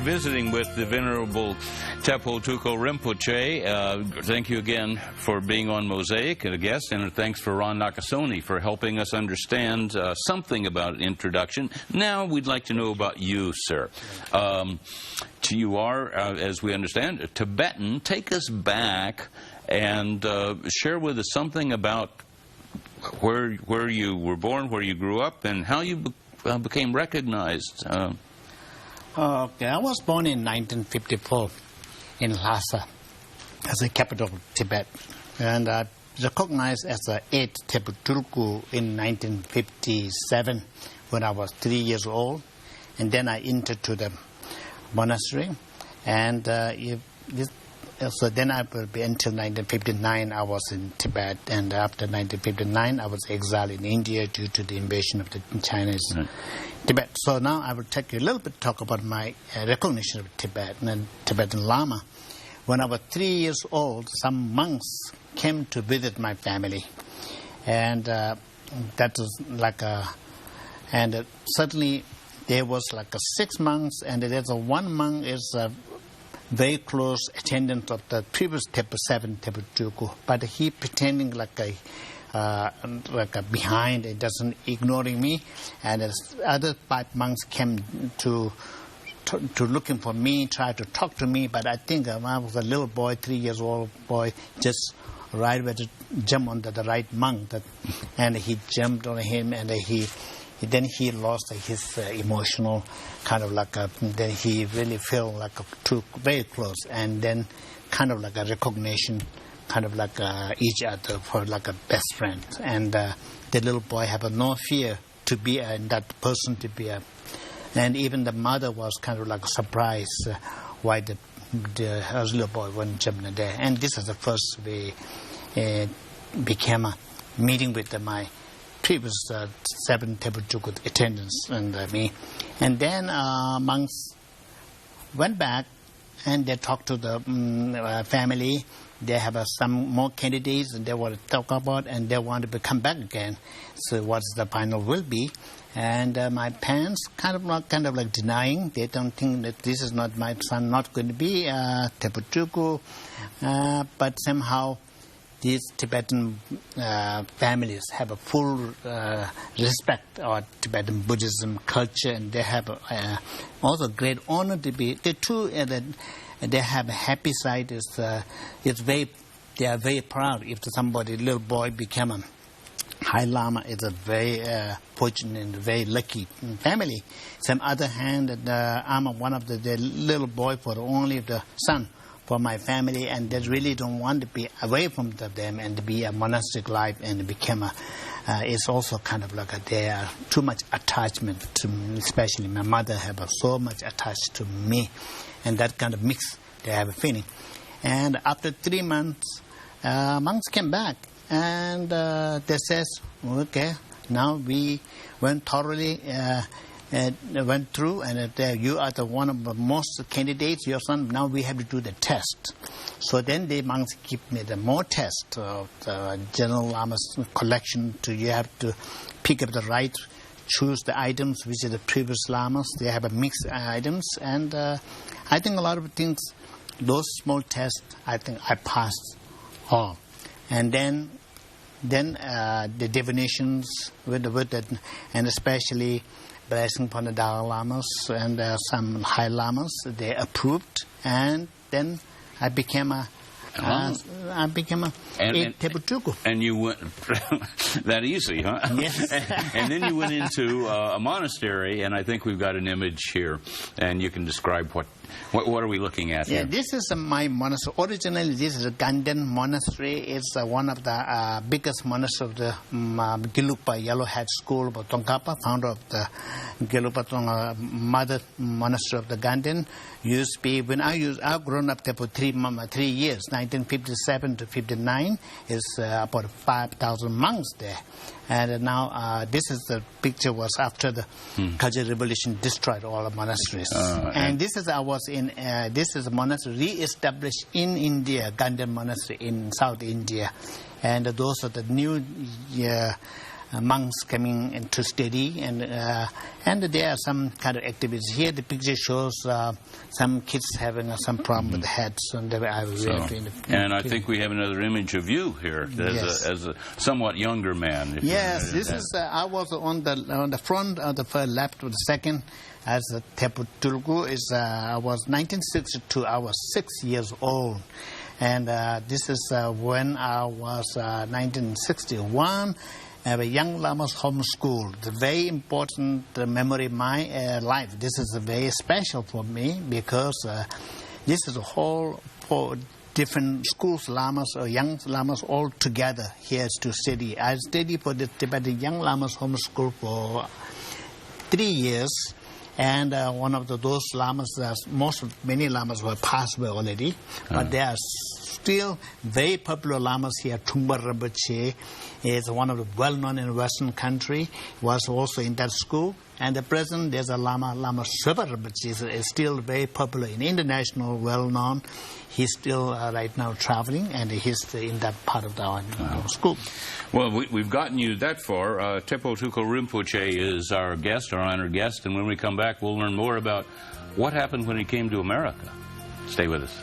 are visiting with the Venerable Tepo Tuko Rinpoche. Thank you again for being on Mosaic and a guest, and thanks for Ron Nakasone for helping us understand something about introduction. Now we'd like to know about you, sir. You are, as we understand, a Tibetan. Take us back and share with us something about where you were born, where you grew up, and how you became recognized. Okay, I was born in 1954 in Lhasa, as the capital of Tibet, and I recognized as the 8th Tepo Tulku in 1957 when I was 3 years old, and then I entered to the monastery, and so then I will be until 1959 I was in Tibet, and after 1959 I was exiled in India due to the invasion of the Chinese Tibet. So now I will take you a little bit talk about my recognition of Tibet and Tibetan Lama. When I was 3 years old, some monks came to visit my family, and that was like and suddenly there was like 6 monks, and there's one monk is very close attendant of the previous Tepo 7 Tepo Tulku, but he pretending like a behind, it doesn't ignoring me, and as other 5 monks came to looking for me, try to talk to me, but I think I was a little boy, 3 years old boy, just right where to jump on the right monk, and he jumped on him, and then he lost his emotional kind of like then he really felt like too very close, and then kind of like a recognition, kind of like each other for like a best friend, and the little boy had no fear to be that person to be and even the mother was kind of like surprised why the little boy went jumping there, and this is the first we became a meeting with my previous 7 Tepo Tulku attendants and me, and then monks went back and they talked to the family. They have some more candidates and they want to talk about, and they want to come back again. So what's the final will be? And my parents kind of like denying. They don't think that this is not my son, not going to be Tepo Tulku, but somehow these Tibetan families have a full respect of Tibetan Buddhism culture, and they have also great honor to be. The two they have a happy side is they are very proud if somebody little boy become a High Lama. Is a very fortunate and very lucky family. Some other hand, I'm one of the little boy for only the son for my family, and they really don't want to be away from them and to be a monastic life and become it's also kind of like they are too much attachment to me, especially my mother have so much attached to me, and that kind of mix they have a feeling. And after 3 months, monks came back and they says, okay, now we went thoroughly went through, and you are the one of the most candidates, your son. Now we have to do the test. So then the monks give me the more test of the General Lama's collection. You have to pick up the right, choose the items which are the previous Lamas. They have a mixed items, and I think a lot of things, those small tests, I think I passed all. And then the divinations with it, and especially blessing upon the Dalai Lamas and some High Lamas, they approved, and then I became a Tepo Tulku. And you went that easy, huh? Yes. And then you went into a monastery, and I think we've got an image here, and you can describe what are we looking at here? Yeah, this is my monastery. Originally, this is a Ganden monastery. It's one of the biggest monasteries of the Gelugpa Yellow Hat School of Tsongkhapa, founder of the Gelugpa mother monastery of the Ganden. Used to be, when I've grown up there for 3 years, 1957 to 59, is about 5,000 monks there. And now this is the picture was after the Kagyu Revolution destroyed all the monasteries. And this is this is a monastery re-established in India, Ganden Monastery in South India. And those are the new monks coming in to study, and there are some kind of activities. Here the picture shows some kids having some problem with the heads, and I was and I think we have another image of you here as a somewhat younger man. Yes, this is I was on the front of the first left of the second as a Tepu Tulku. I was 1962. I was 6 years old. And this is when I was 1961, a young Lama's homeschool. The very important memory of my life. This is very special for me because this is a whole different schools, Lamas or young Lamas all together here to study. I studied for the Tibetan Young Lamas homeschool for 3 years. And one of those lamas, many lamas were passed away already, but there are still very popular lamas here. Trungpa Rinpoche is one of the well-known in Western country, was also in that school. And at present, there's a Lama Sripa Rinpoche, is still very popular in international, well-known. He's still right now traveling, and he's in that part of our school. Well, we've gotten you that far. Tepo Tuko Rinpoche is our guest, our honored guest, and when we come back, we'll learn more about what happened when he came to America. Stay with us.